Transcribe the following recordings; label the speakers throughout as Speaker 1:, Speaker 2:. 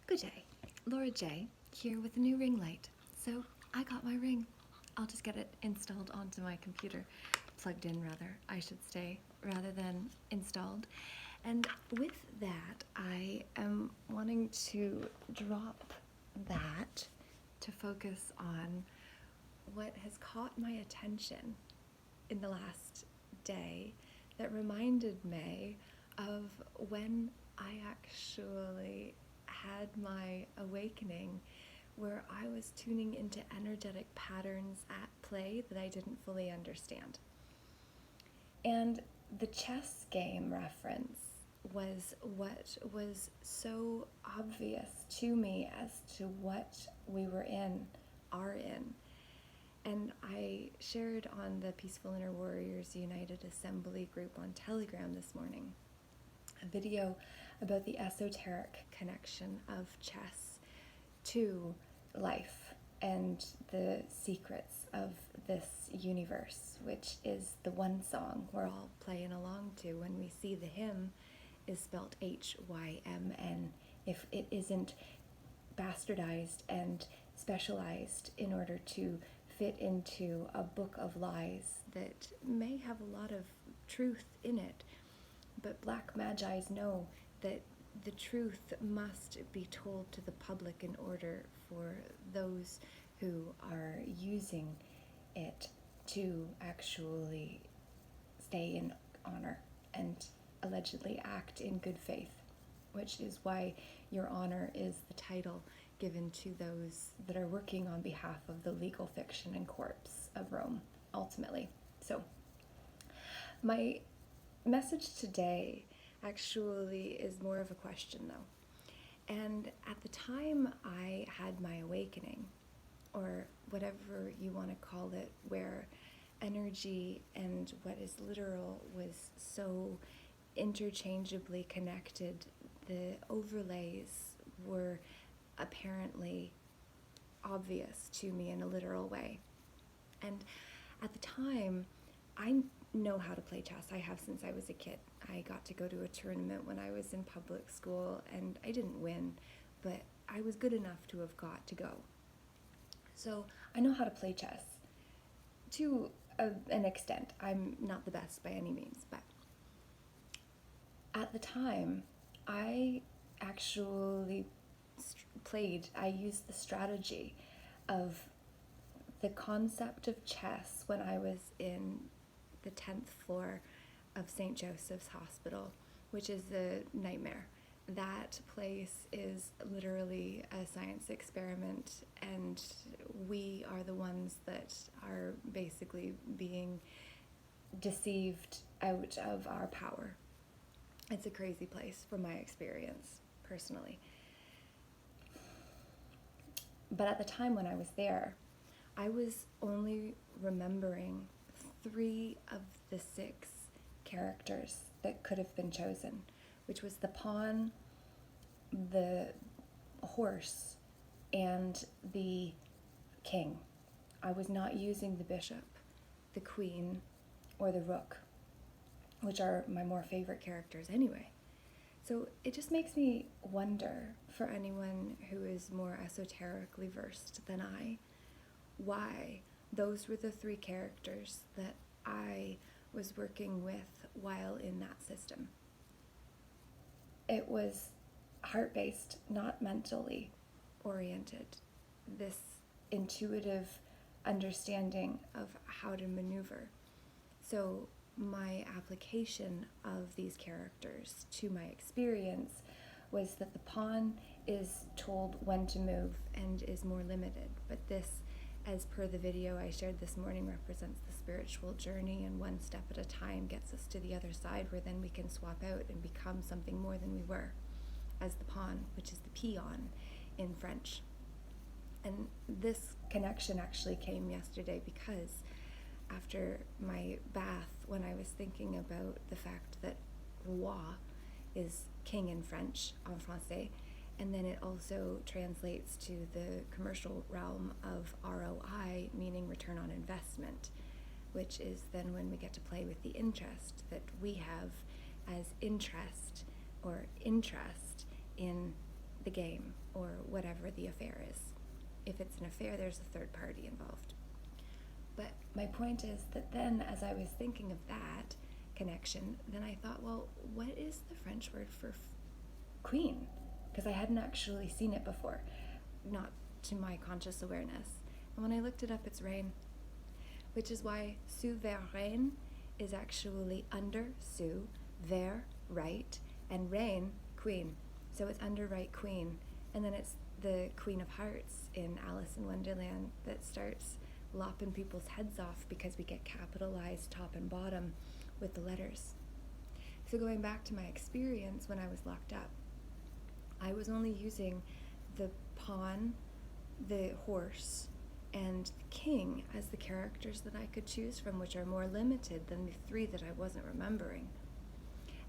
Speaker 1: Good day, Laura J. here with a new ring light. So I got my ring. I'll just get it installed onto my computer. Plugged in, rather, I should say, rather than installed. And with that, I am wanting to drop that to focus on what has caught my attention in the last day that reminded me of when I actually had my awakening, where I was tuning into energetic patterns at play that I didn't fully understand. And the chess game reference was what was so obvious to me as to what we are in. And I shared on the Peaceful Inner Warriors United Assembly group on Telegram this morning a video about the esoteric connection of chess to life and the secrets of this universe, which is the one song we're all playing along to when we see the hymn is spelt Hymn if it isn't bastardized and specialized in order to fit into a book of lies that may have a lot of truth in it. But black magi's know that the truth must be told to the public in order for those who are using it to actually stay in honor and allegedly act in good faith, which is why Your Honor is the title given to those that are working on behalf of the legal fiction and corpse of Rome, ultimately. So, my message today actually is more of a question, though. And at the time I had my awakening, or whatever you want to call it, where energy and what is literal was so interchangeably connected, the overlays were apparently obvious to me in a literal way. And at the time, I know how to play chess. I have since I was a kid. I got to go to a tournament when I was in public school, and I didn't win, but I was good enough to have got to go. So I know how to play chess to an extent. I'm not the best by any means, but at the time, I actually I used the strategy of the concept of chess when I was in the 10th floor of St. Joseph's Hospital, which is a nightmare. That place is literally a science experiment, and we are the ones that are basically being deceived out of our power. It's a crazy place from my experience, personally. But at the time when I was there, I was only remembering 3 of the 6 characters that could have been chosen, which was the pawn, the horse, and the king. I was not using the bishop, the queen, or the rook, which are my more favorite characters anyway. So it just makes me wonder, for anyone who is more esoterically versed than I, why those were the 3 characters that I was working with while in that system. It was heart-based, not mentally oriented. This intuitive understanding of how to maneuver. So my application of these characters to my experience was that the pawn is told when to move and is more limited, but this, as per the video I shared this morning, represents the spiritual journey, and one step at a time gets us to the other side, where then we can swap out and become something more than we were, as the pawn, which is the pion in French. And this connection actually came yesterday because after my bath, when I was thinking about the fact that roi is king in French, en français, and then it also translates to the commercial realm of ROI, meaning return on investment, which is then when we get to play with the interest that we have as interest or interest in the game or whatever the affair is. If it's an affair, there's a third party involved. But my point is that then, as I was thinking of that connection, then I thought, well, what is the French word for queen? Because I hadn't actually seen it before, not to my conscious awareness. And when I looked it up, it's Reine, which is why souveraine is actually under sous, vers, right, and reine, queen. So it's under right queen. And then it's the Queen of Hearts in Alice in Wonderland that starts lopping people's heads off because we get capitalized top and bottom with the letters. So going back to my experience when I was locked up, I was only using the pawn, the horse, and the king as the characters that I could choose from, which are more limited than the 3 that I wasn't remembering.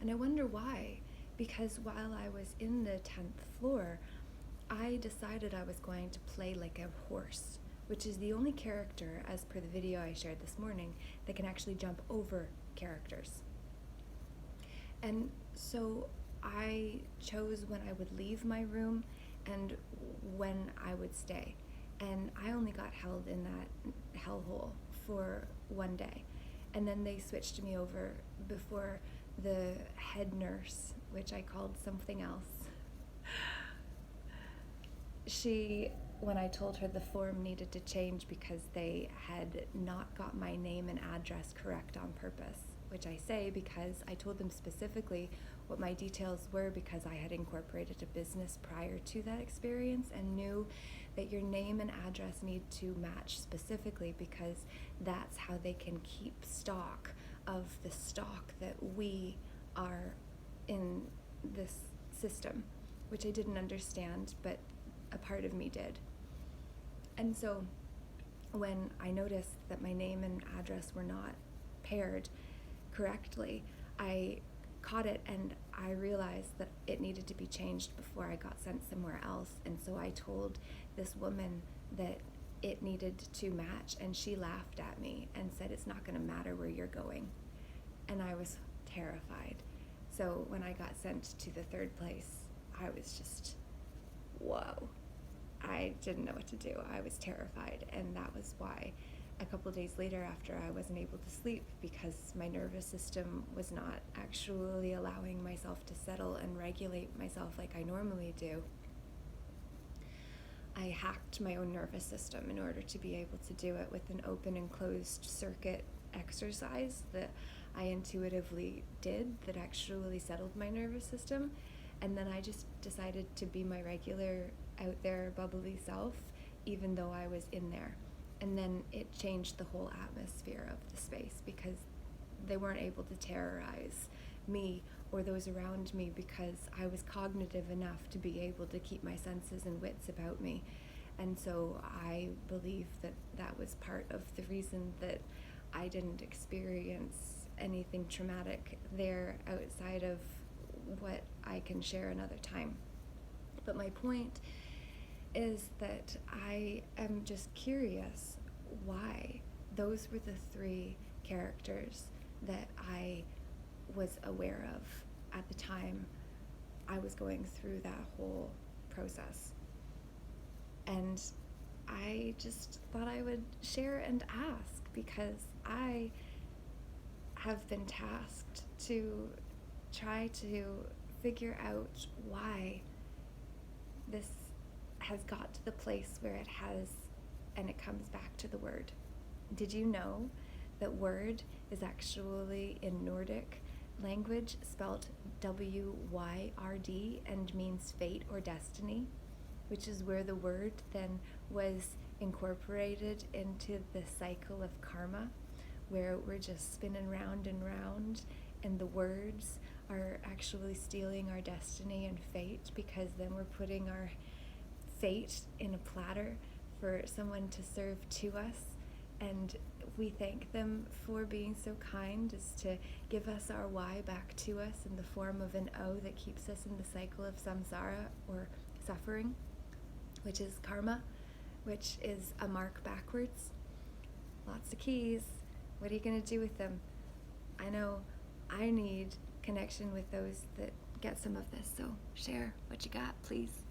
Speaker 1: And I wonder why, because while I was in the 10th floor, I decided I was going to play like a horse, which is the only character, as per the video I shared this morning, that can actually jump over characters. And so I chose when I would leave my room and when I would stay. And I only got held in that hellhole for 1 day. And then they switched me over before the head nurse, which I called something else. When I told her the form needed to change because they had not got my name and address correct on purpose, which I say because I told them specifically what my details were because I had incorporated a business prior to that experience and knew that your name and address need to match specifically because that's how they can keep stock of the stock that we are in this system, which I didn't understand, but a part of me did. And so when I noticed that my name and address were not paired correctly, I caught it and I realized that it needed to be changed before I got sent somewhere else. And so I told this woman that it needed to match, and she laughed at me and said, "It's not going to matter where you're going." And I was terrified. So when I got sent to the 3rd place, I was just, whoa. I didn't know what to do. I was terrified, and that was why a couple days later, after I wasn't able to sleep because my nervous system was not actually allowing myself to settle and regulate myself like I normally do, I hacked my own nervous system in order to be able to do it with an open and closed circuit exercise that I intuitively did that actually settled my nervous system. And then I just decided to be my regular out there bubbly self, even though I was in there. And then it changed the whole atmosphere of the space because they weren't able to terrorize me or those around me because I was cognitive enough to be able to keep my senses and wits about me. And so I believe that that was part of the reason that I didn't experience anything traumatic there outside of what I can share another time. But my point is that I am just curious why those were the 3 characters that I was aware of at the time I was going through that whole process. And I just thought I would share and ask because I have been tasked to try to figure out why this has got to the place where it has, and it comes back to the word. Did you know that word is actually in Nordic language spelled W-Y-R-D and means fate or destiny, which is where the word then was incorporated into the cycle of karma, where we're just spinning round and round, and the words are actually stealing our destiny and fate because then we're putting our fate in a platter for someone to serve to us, and we thank them for being so kind as to give us our Y back to us in the form of an O that keeps us in the cycle of samsara or suffering, which is karma, which is a mark backwards. Lots of keys. What are you going to do with them? I know I need connection with those that get some of this, so share what you got, please.